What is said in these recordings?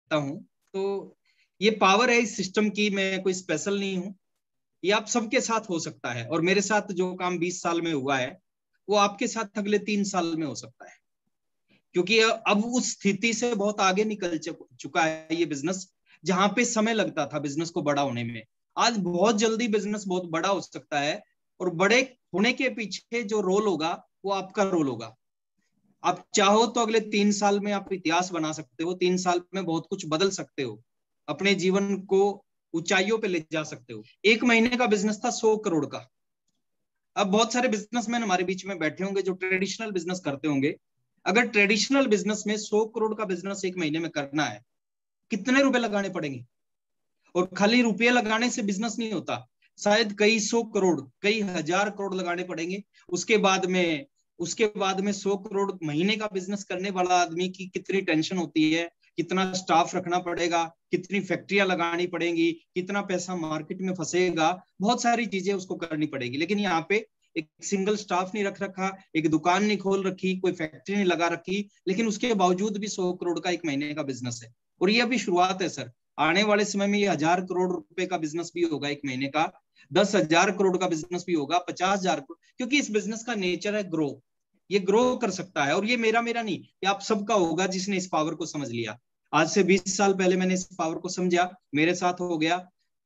करता हूँ। तो ये पावर है इस सिस्टम की, मैं कोई स्पेशल नहीं हूँ, ये आप सबके साथ हो सकता है। और मेरे साथ जो काम 20 साल में हुआ है वो आपके साथ अगले 3 साल में हो सकता है, क्योंकि अब उस स्थिति से बहुत आगे निकल चुका है ये बिजनेस। जहां पे समय लगता था बिजनेस को बड़ा होने में, आज बहुत जल्दी बिजनेस बहुत बड़ा हो सकता है। और बड़े होने के पीछे जो रोल होगा वो आपका रोल होगा। आप चाहो तो अगले 3 साल में आप इतिहास बना सकते हो, 3 साल में बहुत कुछ बदल सकते हो, अपने जीवन को ऊंचाइयों पे ले जा सकते हो। 1 महीने का बिजनेस था 100 करोड़ का। अब बहुत सारे बिजनेसमैन हमारे बीच में बैठे होंगे जो ट्रेडिशनल बिजनेस करते होंगे। अगर ट्रेडिशनल बिजनेस में 100 करोड़ का बिजनेस 1 महीने में करना है, कितने रुपए लगाने पड़ेंगे? और खाली रुपये लगाने से बिजनेस नहीं होता, शायद कई 100 करोड़, कई 1000 करोड़ लगाने पड़ेंगे। उसके बाद में उसके बाद में 100 करोड़ महीने का बिजनेस करने वाला आदमी की कितनी टेंशन होती है, कितना स्टाफ रखना पड़ेगा, कितनी फैक्ट्रियां लगानी पड़ेंगी, कितना पैसा मार्केट में फंसेगा, बहुत सारी चीजें उसको करनी पड़ेगी। लेकिन यहाँ पे एक सिंगल स्टाफ नहीं रख रखा, एक दुकान नहीं खोल रखी, कोई फैक्ट्री नहीं लगा रखी, लेकिन उसके बावजूद भी 100 करोड़ का 1 महीने का बिजनेस है। और ये अभी शुरुआत है सर, आने वाले समय में ये 1000 करोड़ रुपए का बिजनेस भी होगा 1 महीने का, 10,000 करोड़ का बिजनेस भी होगा, 50,000 करोड़, क्योंकि इस बिजनेस का नेचर है ग्रो। ये ग्रो कर सकता है, और ये मेरा नहीं, ये आप सबका होगा जिसने इस पावर को समझ लिया। आज से 20 साल पहले मैंने इस पावर को समझा, मेरे साथ हो गया।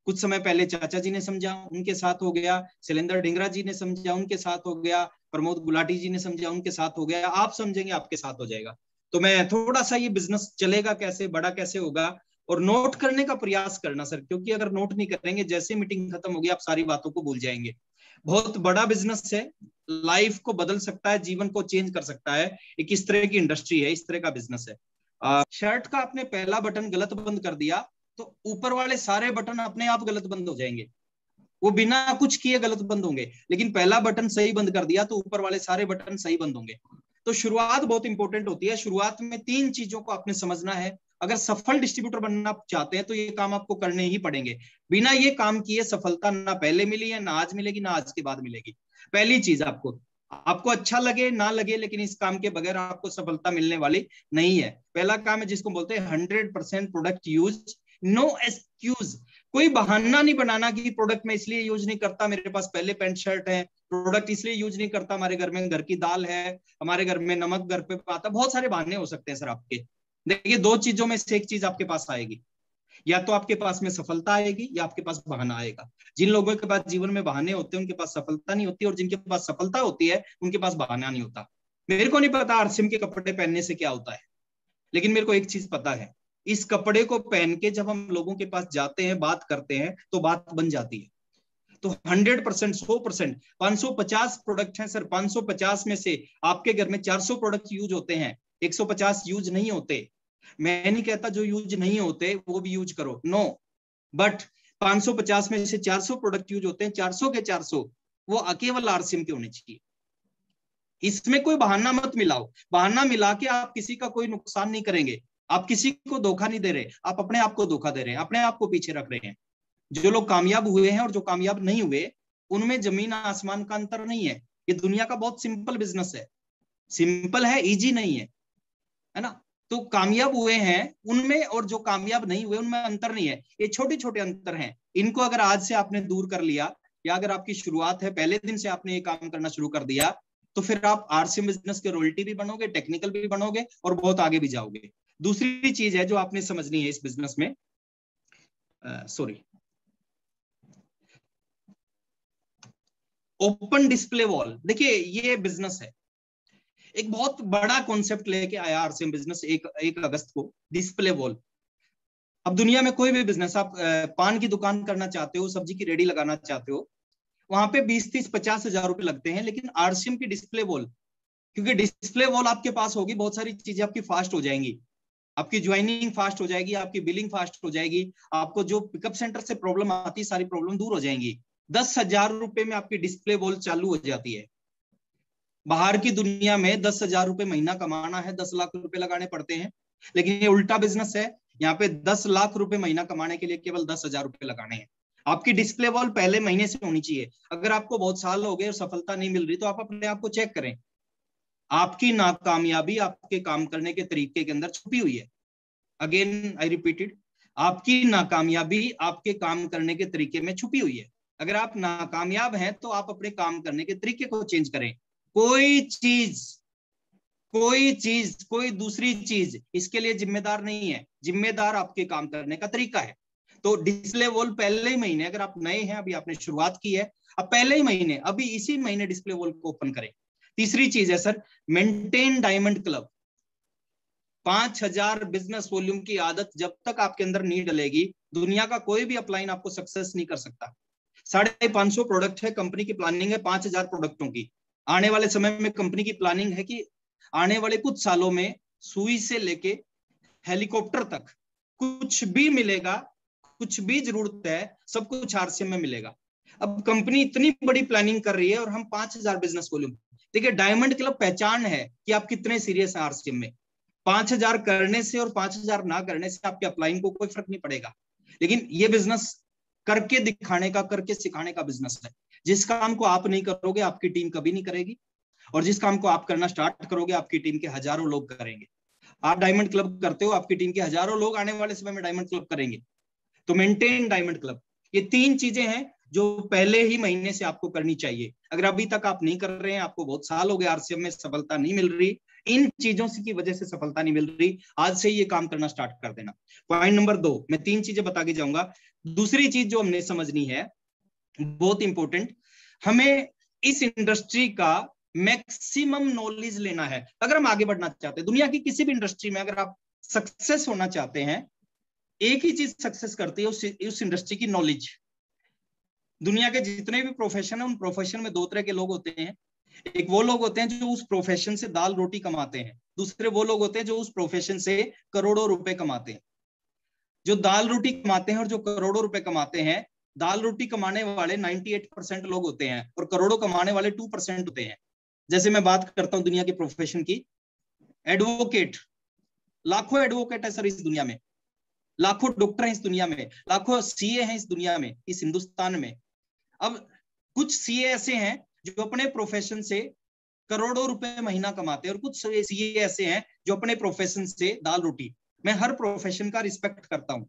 कुछ समय पहले चाचा जी ने समझा, उनके साथ हो गया। शैलेंद्र ढिंगरा जी ने समझा, उनके साथ हो गया। प्रमोद गुलाटी जी ने समझा, उनके साथ हो गया। आप समझेंगे, आपके साथ हो जाएगा। तो मैं थोड़ा सा ये बिजनेस चलेगा कैसे, बड़ा कैसे होगा, और नोट करने का प्रयास करना सर, क्योंकि अगर नोट नहीं करेंगे, जैसे मीटिंग खत्म होगी आप सारी बातों को भूल जाएंगे। बहुत बड़ा बिजनेस है, लाइफ को बदल सकता है, जीवन को चेंज कर सकता है। एक इस तरह की इंडस्ट्री है, इस तरह का बिजनेस है। शर्ट का आपने पहला बटन गलत बंद कर दिया तो ऊपर वाले सारे बटन अपने आप गलत बंद हो जाएंगे, वो बिना कुछ किए गलत बंद होंगे। लेकिन पहला बटन सही बंद कर दिया तो ऊपर वाले सारे बटन सही बंद होंगे। तो शुरुआत बहुत इंपॉर्टेंट होती है। शुरुआत में 3 चीजों को आपने समझना है। अगर सफल डिस्ट्रीब्यूटर बनना चाहते हैं तो ये काम आपको करने ही पड़ेंगे। बिना ये काम किए सफलता ना पहले मिली है, ना आज मिलेगी, ना आज के बाद मिलेगी। पहली चीज, आपको आपको अच्छा लगे ना लगे, लेकिन इस काम के बगैर आपको सफलता मिलने वाली नहीं है। पहला काम है जिसको बोलते हैं 100% प्रोडक्ट यूज, नो एक्सक्यूज। कोई बहाना नहीं बनाना कि प्रोडक्ट में इसलिए यूज नहीं करता, मेरे पास पहले पैंट शर्ट है। प्रोडक्ट इसलिए यूज नहीं करता, हमारे घर में घर की दाल है, हमारे घर में नमक घर पे आता। बहुत सारे बहाने हो सकते हैं सर आपके। देखिए, 2 चीजों में से एक चीज आपके पास आएगी, या तो आपके पास में सफलता आएगी या आपके पास बहाना आएगा। जिन लोगों के पास जीवन में बहाने होते हैं उनके पास सफलता नहीं होती, और जिनके पास सफलता होती है उनके पास बहाना नहीं होता। मेरे को नहीं पता आरसीएम के कपड़े पहनने से क्या होता है, लेकिन मेरे को एक चीज पता है, इस कपड़े को पहन के जब हम लोगों के पास जाते हैं, बात करते हैं, तो बात बन जाती है। तो 100%, 100%, 550 प्रोडक्ट हैं सर। 550 में से आपके घर में 400 प्रोडक्ट यूज होते हैं, 150 यूज नहीं होते। मैं नहीं कहता जो यूज नहीं होते वो भी यूज करो, नो, बट 550 में से 400 प्रोडक्ट यूज होते हैं, 400 के 400 वो केवल आरसीएम के होने चाहिए। इसमें कोई बहाना मत मिलाओ। बहाना मिला के आप किसी का कोई नुकसान नहीं करेंगे, आप किसी को धोखा नहीं दे रहे, आप अपने आप को धोखा दे रहे हैं, अपने आप को पीछे रख रहे हैं। जो लोग कामयाब हुए हैं और जो कामयाब नहीं हुए, उनमें जमीन आसमान का अंतर नहीं है। ये दुनिया का बहुत सिंपल बिजनेस है, सिंपल है, इजी नहीं है ना। तो कामयाब हुए हैं उनमें और जो कामयाब नहीं हुए उनमें अंतर नहीं है, ये छोटे छोटे अंतर हैं। इनको अगर आज से आपने दूर कर लिया, या अगर आपकी शुरुआत है पहले दिन से आपने ये काम करना शुरू कर दिया, तो फिर आप आरसीएम बिजनेस के रॉयल्टी भी बनोगे, टेक्निकल भी बनोगे, और बहुत आगे भी जाओगे। दूसरी चीज है जो आपने समझनी है इस बिजनेस में, सॉरी, ओपन डिस्प्ले वॉल। देखिए, ये बिजनेस है, एक बहुत बड़ा कॉन्सेप्ट लेके आया आरसीएम बिजनेस 1 अगस्त को, डिस्प्ले वॉल। अब दुनिया में कोई भी बिजनेस, आप पान की दुकान करना चाहते हो, सब्जी की रेडी लगाना चाहते हो, वहां पे 20, 30, 50 हजार रुपए लगते हैं। लेकिन आरसीएम की डिस्प्ले वॉल, क्योंकि डिस्प्ले वॉल आपके पास होगी, बहुत सारी चीजें आपकी फास्ट हो जाएंगी, आपकी ज्वाइनिंग फास्ट हो जाएगी, आपकी बिलिंग फास्ट हो जाएगी, आपको जो पिकअप सेंटर से प्रॉब्लम आती है सारी प्रॉब्लम दूर हो जाएंगी। 10,000 रुपए में आपकी डिस्प्ले वॉल चालू हो जाती है। बाहर की दुनिया में 10,000 रुपए महीना कमाना है, 10 लाख रुपए लगाने पड़ते हैं। लेकिन ये उल्टा बिजनेस है, यहाँ पे 10 लाख रुपए महीना कमाने के लिए केवल 10,000 रुपए लगाने हैं। आपकी डिस्प्ले वॉल पहले महीने से होनी चाहिए। अगर आपको बहुत साल हो गए और सफलता नहीं मिल रही, तो आप अपने आप को चेक करें, आपकी नाकामयाबी आपके काम करने के तरीके के अंदर छुपी हुई है। अगेन आई रिपीटेड, आपकी नाकामयाबी आपके काम करने के तरीके में छुपी हुई है। अगर आप नाकामयाब हैं तो आप अपने काम करने के तरीके को चेंज करें। कोई चीज कोई दूसरी चीज इसके लिए जिम्मेदार नहीं है, जिम्मेदार आपके काम करने का तरीका है। तो डिस्प्ले वॉल पहले ही महीने, अगर आप नए हैं, अभी आपने शुरुआत की है, अब पहले ही महीने, अभी इसी महीने डिस्प्ले वॉल को ओपन करें। तीसरी चीज है sir, maintain diamond club. 5,000 business volume की आदत जब तक आपके अंदर नहीं डलेगी, दुनिया का कोई भी अपलाइन आपको सक्सेस नहीं कर सकता। 550 प्रोडक्ट है, कंपनी की प्लानिंग है 5,000 प्रोडक्टों की। आने वाले समय में कंपनी की प्लानिंग है कि आने वाले कुछ सालों में सुई से लेके हेलीकॉप्टर तक कुछ भी मिलेगा, कुछ भी जरूरत है, सब कुछ आरसीएम में मिलेगा। अब कंपनी इतनी बड़ी प्लानिंग कर रही है और हम 5,000 बिजनेस वॉल्यूम। देखिए, डायमंड क्लब पहचान है कि आप कितने सीरियस हैं आरसीएम में। 5,000 करने से और 5,000 ना करने से आपके अपलाइन को कोई फर्क नहीं पड़ेगा, लेकिन ये बिजनेस करके दिखाने का, करके सिखाने का बिजनेस है। जिस काम को आप नहीं करोगे आपकी टीम कभी नहीं करेगी, और जिस काम को आप करना स्टार्ट करोगे आपकी टीम के हजारों लोग करेंगे। आप डायमंड क्लब करते हो, आपकी टीम के हजारों लोग आने वाले समय में डायमंड क्लब करेंगे। तो मेंटेन डायमंड क्लब, ये 3 चीजें हैं जो पहले ही महीने से आपको करनी चाहिए। अगर अभी तक आप नहीं कर रहे हैं, आपको बहुत साल हो गए आरसीएम में सफलता नहीं मिल रही, इन चीजों की वजह से सफलता नहीं मिल रही, आज से ये काम करना स्टार्ट कर देना। पॉइंट नंबर 2, मैं 3 चीजें बता के जाऊंगा। दूसरी चीज जो हमने समझनी है, बहुत इंपॉर्टेंट, हमें इस इंडस्ट्री का मैक्सिमम नॉलेज लेना है। अगर हम आगे बढ़ना चाहते हैं दुनिया की किसी भी इंडस्ट्री में, अगर आप सक्सेस होना चाहते हैं, एक ही चीज सक्सेस करती है उस इंडस्ट्री की, नॉलेज। दुनिया के जितने भी प्रोफेशन है, उन प्रोफेशन में 2 तरह के लोग होते हैं। एक वो लोग होते हैं जो उस प्रोफेशन से दाल रोटी कमाते हैं, दूसरे वो लोग होते हैं जो उस प्रोफेशन से करोड़ों रुपए कमाते हैं। जो दाल रोटी कमाते हैं और जो करोड़ों रुपए कमाते हैं, दाल रोटी कमाने वाले 98% लोग होते हैं और करोड़ों कमाने वाले 2% होते हैं। जैसे मैं बात करता हूं दुनिया के प्रोफेशन की, एडवोकेट, लाखों एडवोकेट है सर इस दुनिया में, लाखों डॉक्टर हैं इस दुनिया में, लाखों सीए हैं इस दुनिया में, इस हिंदुस्तान में। अब कुछ सीए ऐसे हैं जो अपने प्रोफेशन से करोड़ों रुपए महीना कमाते हैं, और कुछ सीए ऐसे हैं जो अपने प्रोफेशन से दाल रोटी। मैं हर प्रोफेशन का रिस्पेक्ट करता हूं,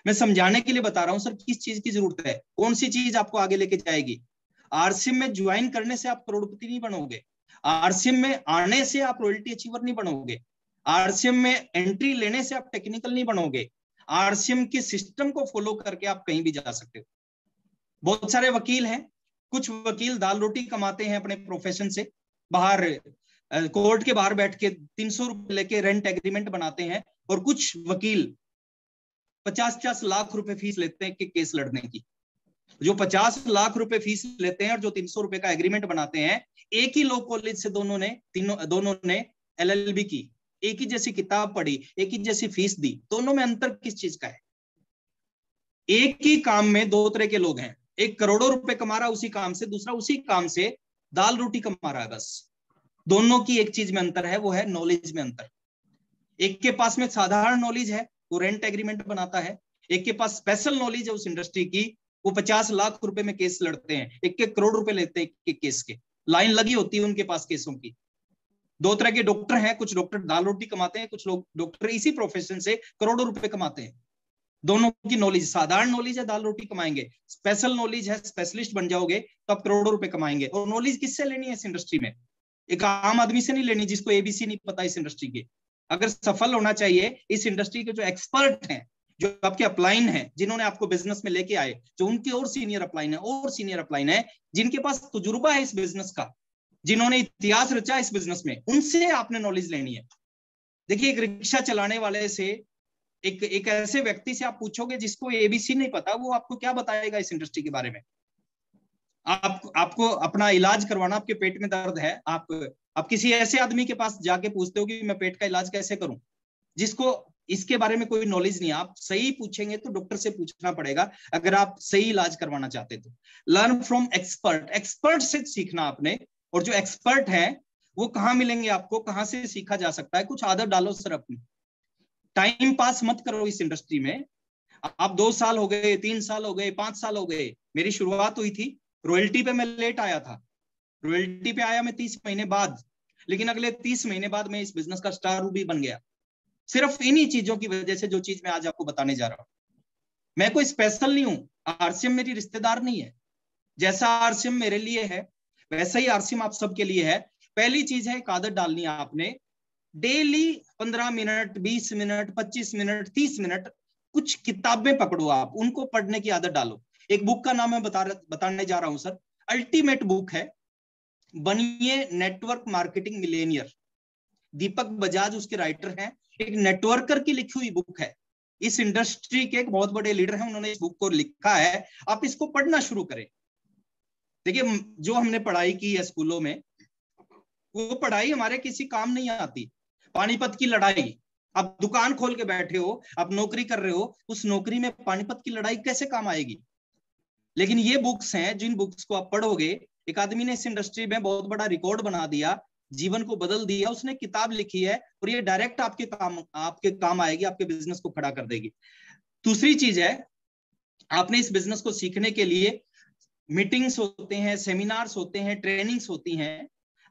मैं समझाने के लिए बता रहा हूं सर किस चीज की जरूरत है, कौन सी चीज आपको आगे लेके जाएगी। आरसीएम में ज्वाइन करने से आप करोड़पति नहीं बनोगे, आरसीएम में आने से आप रॉयल्टी अचीवर नहीं बनोगे, आरसीएम में एंट्री लेने से आप टेक्निकल नहीं बनोगे, आरसीएम के सिस्टम को फॉलो करके आप कहीं भी जा सकते हो। बहुत सारे वकील हैं, कुछ वकील दाल रोटी कमाते हैं अपने प्रोफेशन से, बाहर कोर्ट के बाहर बैठ के 300 रुपए लेके रेंट एग्रीमेंट बनाते हैं, और कुछ वकील 50-50 लाख रुपए फीस लेते हैं कि केस लड़ने की। जो 50 लाख रुपए फीस लेते हैं और जो 300 रुपए का एग्रीमेंट बनाते हैं, एक ही लॉ कॉलेज से दोनों ने एलएलबी की, एक ही जैसी किताब पढ़ी, एक ही जैसी फीस दी, दोनों में अंतर किस चीज का है? एक ही काम में 2 तरह के लोग हैं, एक करोड़ों रुपए कमा रहा उसी काम से, दूसरा उसी काम से दाल रोटी कमा रहा है बस। दोनों की एक चीज में अंतर है, वो है नॉलेज में अंतर। एक के पास में साधारण नॉलेज है, वो रेंट एग्रीमेंट बनाता है, एक के पास स्पेशल नॉलेज है उस इंडस्ट्री की, वो 50 लाख रुपए में केस लड़ते हैं, एक के करोड़ रुपए लेते हैं एक केस के, लाइन लगी होती है उनके पास केसों की। 2 तरह के डॉक्टर हैं, कुछ डॉक्टर दाल रोटी कमाते हैं, कुछ लोग डॉक्टर इसी प्रोफेशन से करोड़ों रुपए कमाते हैं। दोनों की नॉलेज, साधारण नॉलेज है दाल रोटी कमाएंगे, स्पेशल नॉलेज है स्पेशलिस्ट बन जाओगे तो आप करोड़ों रुपए कमाएंगे। और नॉलेज किससे लेनी है इस इंडस्ट्री में? एक आम आदमी से नहीं लेनी जिसको एबीसी नहीं पता इस इंडस्ट्री के। अगर सफल होना चाहिए, इस इंडस्ट्री के जो एक्सपर्ट हैं, जो आपके अपलाइन हैं, जिन्होंने आपको बिजनेस में लेके आए, जो उनके और सीनियर अपलाइन है, जिनके पास तजुर्बा है इस बिजनेस का, जिन्होंने इतिहास रचा इस बिजनेस में, उनसे आपने नॉलेज लेनी है। देखिए, एक रिक्शा चलाने वाले से, एक ऐसे व्यक्ति से आप पूछोगे जिसको एबीसी नहीं पता, वो आपको क्या बताएगा इस इंडस्ट्री के बारे में? आपको अपना इलाज करवाना, आपके पेट में दर्द है, आप किसी ऐसे आदमी के पास जाके पूछते हो कि मैं पेट का इलाज कैसे करूं, जिसको इसके बारे में कोई नॉलेज नहीं है। आप सही पूछेंगे तो डॉक्टर से पूछना पड़ेगा अगर आप सही इलाज करवाना चाहते तो। लर्न फ्रॉम एक्सपर्ट से सीखना आपने, और जो एक्सपर्ट है वो कहाँ मिलेंगे आपको, कहाँ से सीखा जा सकता है? कुछ आदत डालो सर अपनी, टाइम पास मत करो इस इंडस्ट्री में। आप 2 साल हो गए, 3 साल हो गए, 5 साल हो गए, मेरी शुरुआत हुई थी रॉयल्टी पे, मैं लेट आया था, रॉयल्टी पे आया मैं 30 महीने बाद, लेकिन अगले 30 महीने बाद मैं इस बिजनेस का स्टार भी बन गया। सिर्फ इन्हीं चीजों की वजह से, जो चीज मैं आज आपको बताने जा रहा हूं। मैं कोई स्पेशल नहीं हूं, आरसीएम मेरी रिश्तेदार नहीं है। जैसा आरसीएम मेरे लिए है वैसा ही आरसीएम आप सबके लिए है। पहली चीज है, एक आदत डालनी है आपने, daily 15 minute, 20 minute, 25 minute, 30 minute कुछ किताबें पकड़ो, आप उनको पढ़ने की आदत डालो। एक बुक का नाम मैं बताने जा रहा हूं सर, अल्टीमेट बुक है, बनिए नेटवर्क मार्केटिंग मिलेनियर। दीपक बजाज उसके राइटर हैं। एक नेटवर्कर की लिखी हुई बुक है, इस इंडस्ट्री के एक बहुत बड़े लीडर हैं, उन्होंने इस बुक को लिखा है। आप इसको पढ़ना शुरू करें। देखिए, जो हमने पढ़ाई की है स्कूलों में, वो पढ़ाई हमारे किसी काम नहीं आती। पानीपत की लड़ाई, आप दुकान खोल के बैठे हो, आप नौकरी कर रहे हो, उस नौकरी में पानीपत की लड़ाई कैसे काम आएगी? लेकिन ये बुक्स हैं, जिन बुक्स को आप पढ़ोगे, एक आदमी ने इस इंडस्ट्री में बहुत बड़ा रिकॉर्ड बना दिया, जीवन को बदल दिया, उसने किताब लिखी है, और ये डायरेक्ट आपके काम आएगी, आपके बिजनेस को खड़ा कर देगी। दूसरी चीज है, आपने इस बिजनेस को सीखने के लिए मीटिंग्स होते हैं, सेमिनार्स होते हैं, ट्रेनिंग्स होती हैं।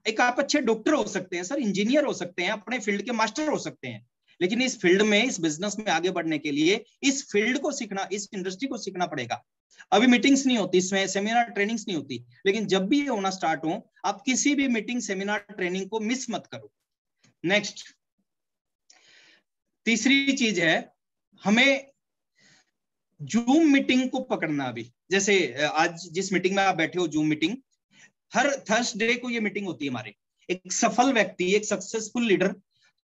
एक आप अच्छे डॉक्टर हो सकते हैं सर, इंजीनियर हो सकते हैं, अपने फील्ड के मास्टर हो सकते हैं, लेकिन इस फील्ड में, इस बिजनेस में आगे बढ़ने के लिए इस फील्ड को सीखना, इस इंडस्ट्री को सीखना पड़ेगा। अभी मीटिंग्स नहीं होती, इसमें सेमिनार ट्रेनिंग्स नहीं होती, लेकिन जब भी ये होना स्टार्ट हो, आप किसी भी मीटिंग, सेमिनार, ट्रेनिंग को मिस मत करो। नेक्स्ट, तीसरी चीज है, हमें जूम मीटिंग को पकड़ना। भी जैसे आज जिस मीटिंग में आप बैठे हो, जूम मीटिंग, हर थर्सडे को ये मीटिंग होती है हमारे। एक सफल व्यक्ति, एक सक्सेसफुल लीडर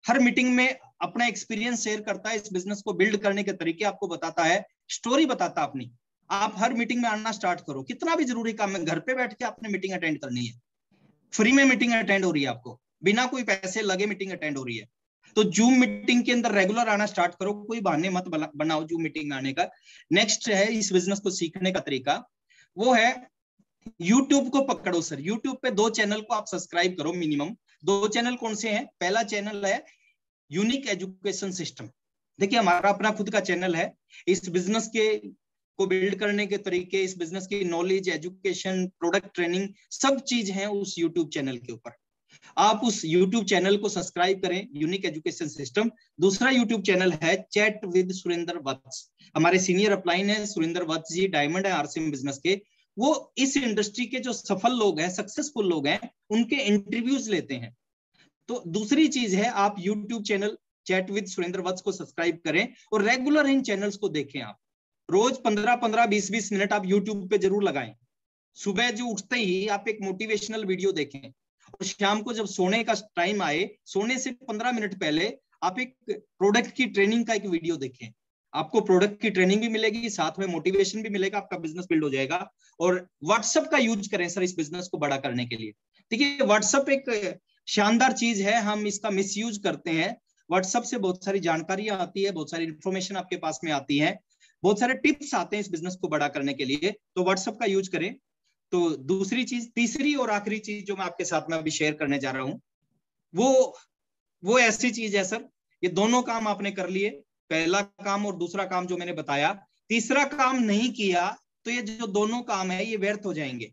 हर मीटिंग में अपना एक्सपीरियंस शेयर करता है, इस बिजनेस को बिल्ड करने के तरीके आपको बताता है, स्टोरी बताता अपनी। आप हर मीटिंग में आना स्टार्ट करो। कितना भी जरूरी काम है, घर पे बैठ के आपने मीटिंग अटेंड करनी है, फ्री में मीटिंग अटेंड हो रही है, आपको बिना कोई पैसे लगे मीटिंग अटेंड हो रही है। तो जूम मीटिंग के अंदर रेगुलर आना स्टार्ट करो, कोई बहाने मत बनाओ जूम मीटिंग आने का। नेक्स्ट है इस बिजनेस को सीखने का तरीका, वो है यूट्यूब को पकड़ो सर। यूट्यूब पे 2 चैनल को आप सब्सक्राइब करो मिनिमम। 2 चैनल कौन से हैं? पहला चैनल है यूनिक एजुकेशन सिस्टम। देखिए, हमारा अपना खुद का चैनल है, इस बिजनेस के को बिल्ड करने के तरीके, इस बिजनेस की नॉलेज, एजुकेशन, प्रोडक्ट ट्रेनिंग, सब चीज है उस यूट्यूब चैनल के ऊपर। आप उस यूट्यूब चैनल को सब्सक्राइब करें, यूनिक एजुकेशन सिस्टम। दूसरा यूट्यूब चैनल है चैट विद सुरेंद्र वत्स। हमारे सीनियर अपलाइन है सुरेंद्र वत्स जी, डायमंड है आरसीएम बिजनेस के। वो इस इंडस्ट्री के जो सफल लोग हैं, सक्सेसफुल लोग हैं, उनके इंटरव्यूज लेते हैं। तो दूसरी चीज है, आप YouTube channel chat with Surendra Vats को सब्सक्राइब करें और रेगुलर इन चैनल्स को देखें। आप रोज 15-15, 20-20 मिनट आप यूट्यूब पे जरूर लगाएं। सुबह जो उठते ही आप एक मोटिवेशनल वीडियो देखें, और शाम को जब सोने का टाइम आए, सोने से 15 मिनट पहले आप एक प्रोडक्ट की ट्रेनिंग का एक वीडियो देखें। आपको प्रोडक्ट की ट्रेनिंग भी मिलेगी, साथ में मोटिवेशन भी मिलेगा, आपका बिजनेस बिल्ड हो जाएगा। और व्हाट्सएप का यूज करें सर इस बिजनेस को बड़ा करने के लिए। देखिए, व्हाट्सएप एक शानदार चीज है, हम इसका मिसयूज करते हैं। व्हाट्सएप से बहुत सारी जानकारियां आती है, बहुत सारी इंफॉर्मेशन आपके पास में आती है, बहुत सारे टिप्स आते हैं इस बिजनेस को बड़ा करने के लिए, तो व्हाट्सएप का यूज करें। तो दूसरी चीज, तीसरी और आखिरी चीज जो मैं आपके साथ में अभी शेयर करने जा रहा हूं, वो ऐसी चीज है सर, ये दोनों काम आपने कर लिए, पहला काम और दूसरा काम जो मैंने बताया। तीसरा काम नहीं किया तो ये जो दोनों काम है ये व्यर्थ हो जाएंगे।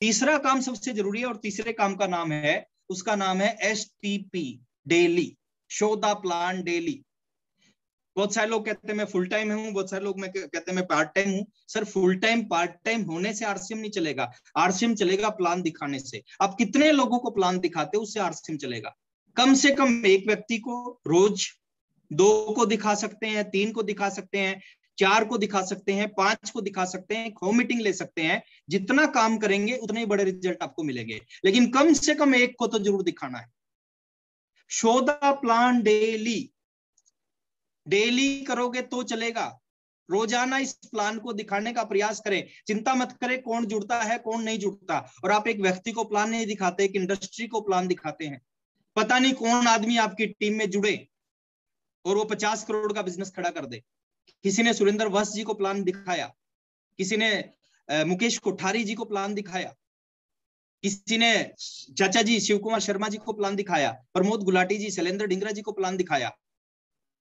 तीसरा काम सबसे जरूरी है, और तीसरे काम का नाम है, उसका नाम है STP, daily, show the plan daily. बहुत सारे लोग कहते हैं मैं फुल टाइम हूं, बहुत सारे लोग कहते हैं मैं पार्ट टाइम हूं। Sir, full time, part time होने से आरसीएम नहीं चलेगा, आरसीएम चलेगा प्लान दिखाने से। आप कितने लोगों को प्लान दिखाते हो, उससे आरसीएम चलेगा। कम से कम एक व्यक्ति को रोज 2 को दिखा सकते हैं, 3 को दिखा सकते हैं, 4 को दिखा सकते हैं, 5 को दिखा सकते हैं, हो मीटिंग ले सकते हैं। जितना काम करेंगे उतने ही बड़े रिजल्ट आपको मिलेंगे, लेकिन कम से कम एक को तो जरूर दिखाना है। Show the plan daily, daily करोगे तो चलेगा। रोजाना इस प्लान को दिखाने का प्रयास करें। चिंता मत करें कौन जुड़ता है कौन नहीं जुड़ता, और आप एक व्यक्ति को प्लान नहीं दिखाते, एक इंडस्ट्री को प्लान दिखाते हैं। पता नहीं कौन आदमी आपकी टीम में जुड़े और वो 50 करोड़ का बिजनेस खड़ा कर दे। किसी ने सुरेंद्र वत्स जी को प्लान दिखाया, किसी ने मुकेश कोठारी जी को प्लान दिखाया, किसी ने चाचा जी शिव कुमार शर्मा जी को प्लान दिखाया, प्रमोद गुलाटी जी, शैलेंद्र ढिंगरा जी को प्लान दिखाया।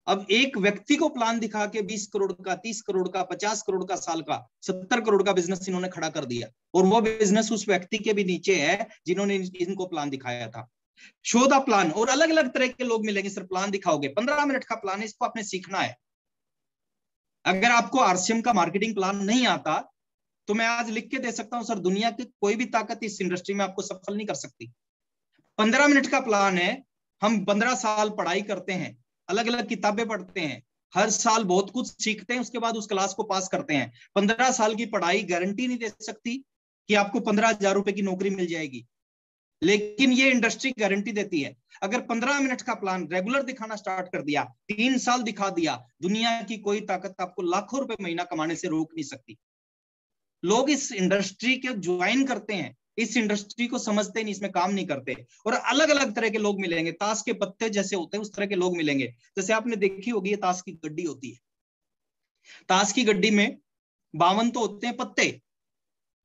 अब एक व्यक्ति को प्लान दिखा के 20 करोड़ का, 30 करोड़ का, 50 करोड़ का साल का, 70 करोड़ का बिजनेस इन्होंने खड़ा कर दिया, और वो बिजनेस उस व्यक्ति के भी नीचे है जिन्होंने इनको प्लान दिखाया था। शो द प्लान, और अलग अलग तरह के लोग मिलेंगे। सर प्लान दिखाओगे, 15 मिनट का प्लान है, इसको आपने सीखना है। अगर आपको आरसीएम का मार्केटिंग प्लान नहीं आता तो मैं आज लिख के दे सकता हूं सर, दुनिया की कोई भी ताकत इस इंडस्ट्री में आपको सफल नहीं कर सकती। 15 मिनट का प्लान है। हम 15 साल पढ़ाई करते हैं, अलग अलग किताबें पढ़ते हैं, हर साल बहुत कुछ सीखते हैं, उसके बाद उस क्लास को पास करते हैं। 15 साल की पढ़ाई गारंटी नहीं दे सकती कि आपको 15,000 रुपए की नौकरी मिल जाएगी, लेकिन ये इंडस्ट्री गारंटी देती है। अगर 15 मिनट का प्लान रेगुलर दिखाना स्टार्ट कर दिया, 3 साल दिखा दिया, दुनिया की कोई ताकत आपको लाखों रुपए महीना कमाने से रोक नहीं सकती। लोग इस इंडस्ट्री के ज्वाइन करते हैं, इस इंडस्ट्री को समझते नहीं, इसमें काम नहीं करते, और अलग अलग तरह के लोग मिलेंगे। ताश के पत्ते जैसे होते हैं उस तरह के लोग मिलेंगे। जैसे आपने देखी होगी ये ताश की गड्डी होती है, ताश की गड्डी में 52 तो होते हैं पत्ते,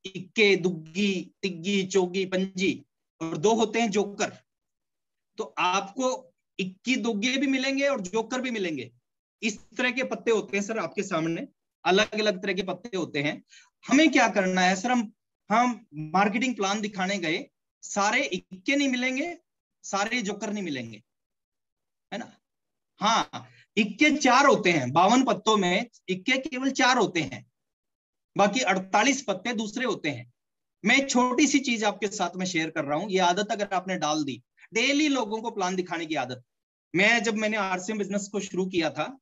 इक्के, दुग्गी, तिग्गी, चौगी, पंजी, और 2 होते हैं जोकर। तो आपको इक्की दुग्गे भी मिलेंगे और जोकर भी मिलेंगे। इस तरह के पत्ते होते हैं सर आपके सामने, अलग अलग तरह के पत्ते होते हैं। हमें क्या करना है सर, हम मार्केटिंग प्लान दिखाने गए, सारे इक्के नहीं मिलेंगे, सारे जोकर नहीं मिलेंगे, है ना। हाँ, इक्के 4 होते हैं, 52 पत्तों में इक्के केवल 4 होते हैं, बाकी 48 पत्ते दूसरे होते हैं। मैं एक छोटी सी चीज आपके साथ में शेयर कर रहा हूं, ये आदत अगर आपने डाल दी, डेली लोगों को प्लान दिखाने की आदत। जब मैंने आरसीएम बिजनेस को शुरू किया था,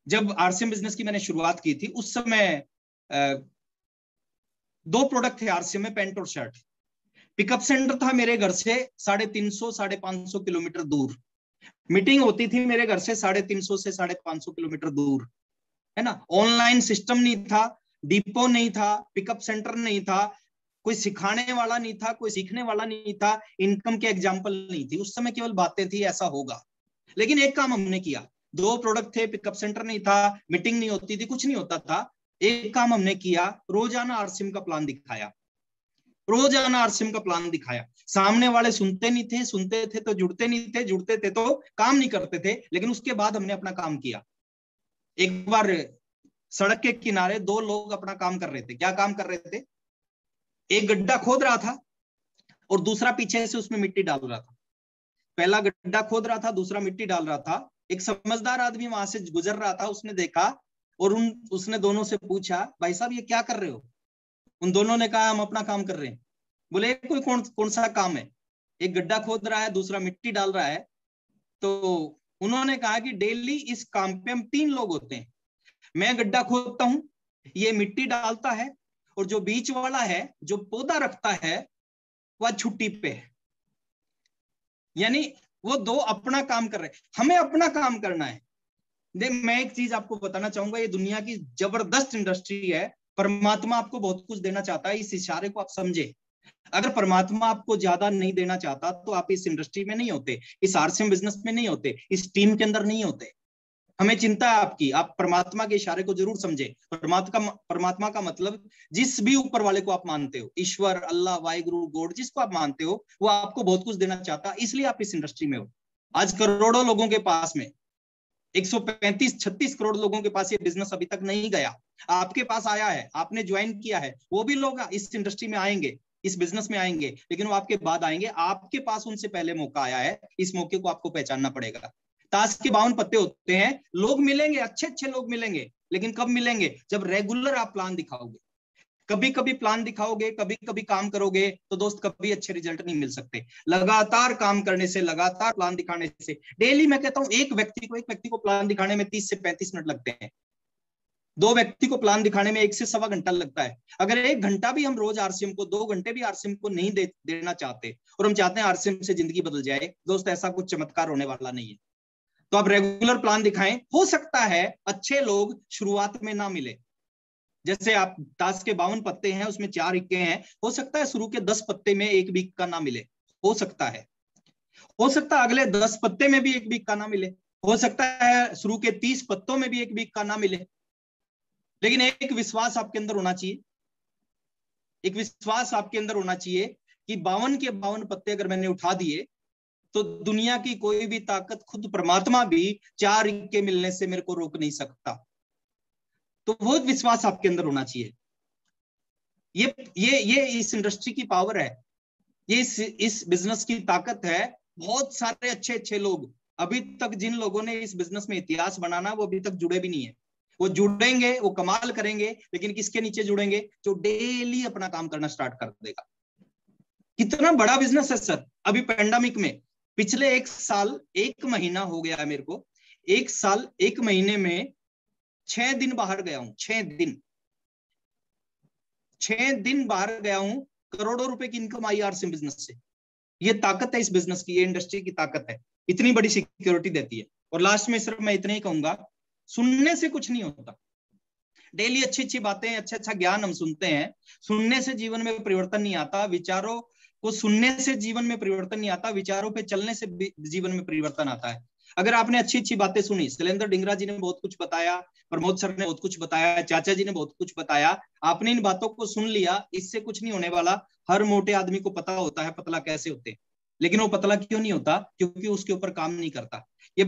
जब आरसीएम बिजनेस की मैंने शुरुआत की थी, उस समय 2 प्रोडक्ट थे आरसीएम में, पैंट और शर्ट। पिकअप सेंटर था मेरे घर से 350 550 किलोमीटर दूर, मीटिंग होती थी मेरे घर से 350 से 550 किलोमीटर दूर, है ना। ऑनलाइन सिस्टम नहीं था, डिपो नहीं था, पिकअप सेंटर नहीं था, कोई सिखाने वाला नहीं था, कोई सीखने वाला नहीं था, इनकम के एग्जाम्पल नहीं थी। उस समय केवल बातें थी ऐसा होगा, लेकिन एक काम हमने किया। 2 प्रोडक्ट थे, पिकअप सेंटर नहीं था, मीटिंग नहीं होती थी, कुछ नहीं होता था। एक काम हमने किया, रोजाना आरसीएम का प्लान दिखाया, रोजाना आरसीएम का प्लान दिखाया। सामने वाले सुनते नहीं थे, सुनते थे तो जुड़ते नहीं थे, जुड़ते थे तो काम नहीं करते थे। लेकिन उसके बाद हमने अपना काम किया। एक बार सड़क के किनारे 2 लोग अपना काम कर रहे थे। क्या काम कर रहे थे? एक गड्ढा खोद रहा था और दूसरा पीछे से उसमें मिट्टी डाल रहा था। पहला गड्ढा खोद रहा था, दूसरा मिट्टी डाल रहा था। एक समझदार आदमी वहां से गुजर रहा था, उसने देखा और उसने दोनों से पूछा, भाई साहब ये क्या कर रहे हो? उन दोनों ने कहा, हम अपना काम कर रहे हैं। बोले कोई कौन सा काम है? एक गड्ढा खोद रहा है, दूसरा मिट्टी डाल रहा है। तो उन्होंने कहा कि डेली इस काम पे हम 3 लोग होते हैं। मैं गड्ढा खोदता हूं, ये मिट्टी डालता है, और जो बीच वाला है, जो पौधा रखता है, वह छुट्टी पे है। यानी वो 2 अपना काम कर रहे हैं, हमें अपना काम करना है। मैं एक चीज आपको बताना चाहूंगा, ये दुनिया की जबरदस्त इंडस्ट्री है। परमात्मा आपको बहुत कुछ देना चाहता है, इस इशारे को आप समझे। अगर परमात्मा आपको ज्यादा नहीं देना चाहता तो आप इस इंडस्ट्री में नहीं होते, इस आरसीएम बिजनेस में नहीं होते, इस टीम के अंदर नहीं होते। हमें चिंता है आपकी, आप परमात्मा के इशारे को जरूर समझे। परमात्मा का मतलब जिस भी ऊपर वाले को आप मानते हो, ईश्वर, अल्लाह, वाहिगुरु, गॉड, जिसको आप मानते हो, वो आपको बहुत कुछ देना चाहता है, इसलिए आप इस इंडस्ट्री में हो। आज करोड़ों लोगों के पास में, 135-36 करोड़ लोगों के पास ये बिजनेस अभी तक नहीं गया, आपके पास आया है, आपने ज्वाइन किया है। वो भी लोग इस इंडस्ट्री में आएंगे, इस बिजनेस में आएंगे, लेकिन वो आपके बाद आएंगे। आपके पास उनसे पहले मौका आया है, इस मौके को आपको पहचानना पड़ेगा। ताश के 52 पत्ते होते हैं, लोग मिलेंगे, अच्छे अच्छे लोग मिलेंगे, लेकिन कब मिलेंगे? जब रेगुलर आप प्लान दिखाओगे। कभी कभी प्लान दिखाओगे, कभी कभी काम करोगे, तो दोस्त कभी अच्छे रिजल्ट नहीं मिल सकते। लगातार काम करने से, लगातार प्लान दिखाने से, डेली मैं कहता हूं एक व्यक्ति को प्लान दिखाने में 30 से 35 मिनट लगते हैं। 2 व्यक्ति को प्लान दिखाने में 1 से सवा घंटा लगता है। अगर 1 घंटा भी हम रोज आरसीएम को, 2 घंटे भी आरसीएम को नहीं देना चाहते, और हम चाहते हैं आरसीएम से जिंदगी बदल जाए, दोस्त ऐसा कुछ चमत्कार होने वाला नहीं है। तो आप रेगुलर प्लान दिखाएं। हो सकता है अच्छे लोग शुरुआत में ना मिले, जैसे आप ताश के 52 पत्ते हैं, उसमें 4 इक्के हैं, हो सकता है शुरू के 10 पत्ते में एक भी इक्का ना मिले, हो सकता है अगले 10 पत्ते में भी एक भी इक्का ना मिले, हो सकता है शुरू के 30 पत्तों में भी एक भी इक्का ना मिले। लेकिन एक विश्वास आपके अंदर होना चाहिए, एक विश्वास आपके अंदर होना चाहिए कि 52 के 52 पत्ते अगर मैंने उठा दिए, तो दुनिया की कोई भी ताकत, खुद परमात्मा भी 4 इक्के मिलने से मेरे को रोक नहीं सकता। तो वो विश्वास आपके अंदर होना चाहिए। ये इस इंडस्ट्री की पावर है। ये इस बिजनेस की ताकत है। बहुत सारे अच्छे अच्छे लोग अभी तक, जिन लोगों ने इस बिजनेस में इतिहास बनाना, वो अभी तक जुड़े भी नहीं है। वो जुड़ेंगे, वो कमाल करेंगे, लेकिन किसके नीचे जुड़ेंगे? जो डेली अपना काम करना स्टार्ट कर देगा। कितना बड़ा बिजनेस है सर। अभी पेंडेमिक में पिछले 1 साल 1 महीना हो गया है मेरे को, 1 साल 1 महीने में 6 दिन बाहर गया हूं। 6 दिन, 6 दिन बाहर गया हूं। करोड़ों रुपए की इनकम आई आरसिम बिजनेस से। ये ताकत है इस बिजनेस की, ये इंडस्ट्री की ताकत है। इतनी बड़ी सिक्योरिटी देती है। और लास्ट में सिर्फ मैं इतना ही कहूंगा, सुनने से कुछ नहीं होता। डेली अच्छी अच्छी बातें, अच्छा अच्छा ज्ञान हम सुनते हैं, सुनने से जीवन में परिवर्तन नहीं आता। विचारों को सुनने से जीवन में परिवर्तन नहीं आता, विचारों पे चलने से जीवन में परिवर्तन आता है। अगर आपने अच्छी अच्छी बातें सुनी, शैलेंद्र डिंगरा जी ने बहुत कुछ बताया, प्रमोद सर ने बहुत कुछ बताया, चाचा जी ने बहुत कुछ बताया, आपने इन बातों को सुन लिया, इससे कुछ नहीं होने वाला। हर मोटे आदमी को पता होता है पतला कैसे होते, लेकिन वो पतला क्यों नहीं होता? क्योंकि उसके ऊपर काम नहीं करता। ये